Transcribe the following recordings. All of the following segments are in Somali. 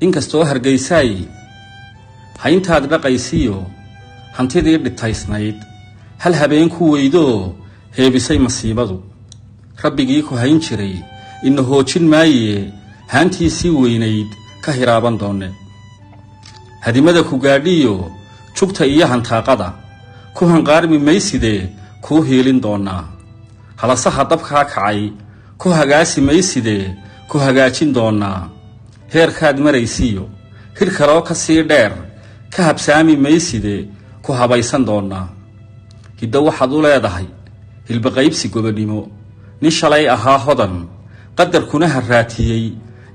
inkastoo hargeysay hayntaad dhaqaysiyo hantidii dhitaysnayd hal habeen ku weydo heebisay masiibadu rabbigii ku hayn jiray inna hoojin maaye haantiisii weynayd ka hiraaban doone hadimada ku gaadhiyo jugta iyo hantaaqada ku hanqaarmi mayside ku heelin doona halasaha dabka kacay ku hagaasi mayside ku hagaajin doona heerkaad maraysiyo hir kale ka sii dheer ka habsaami mayside ku habaysan doona hidda waxaad u leedahay hilba qaybsi gobadhimo nin shalay ahaa hodan qadarkuna haraatiyay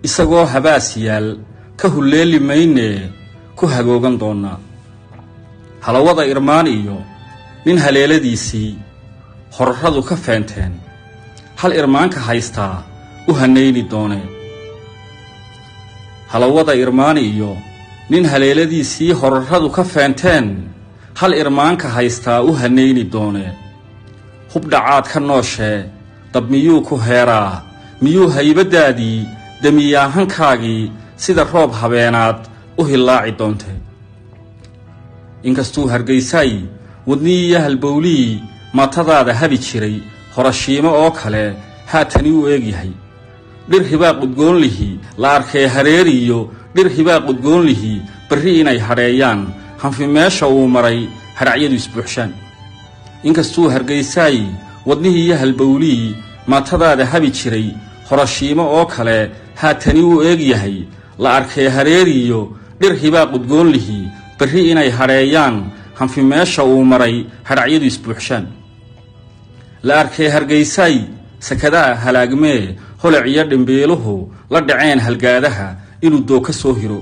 isagoo habaas yaal ka huleeli mayne ku hagoogan doona halawada irmaan iyo nin haleeladiisii horradu ka feenteen hal irmaanka haystaa u hanayni doone halawada irmaan iyo nin haleeladiisii horradu ka feenteen hal irmaanka haystaa u hanayni doone hubdhacaad ka nooshee dab miyuu ku heeraa miyuu haybadaadii damiyaahankaagii sida roob habeenaad u hillaaci doonte inkastuu hargeysay wadnii iyo halbowlii maatadaada habi jiray horashiimo oo kale haatani u eegyahay dhir hibaa qudgoonlihii la arkee hareeriyo dhir hibaa qudgoonlihii barri inay hadheeyaan hanfi meesha uu maray haracyadu isbuuxshaan inkastuu hargeysay wadnihii iyo halbowlii maatadaada habi jiray horashiimo oo kale haatani u eegyahay la arkee hareeriyo dhir hibaa qudgoonlihii barri inay hadheeyaan hanfi meesha uu maray haracyadu isbuuxshaan la arkee hargeysay sakadaa halaagmee holac iyo dhimbiiluhu la dhaceen halgaadaha inuu doo ka soo hiro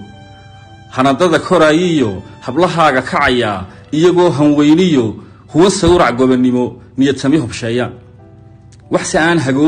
hanadada koraayiyo hablahaaga kacaya iyagoo hanweyniyo huwa sawrac gobannimo niyadsami hubsheeyaan wax si aan hagoo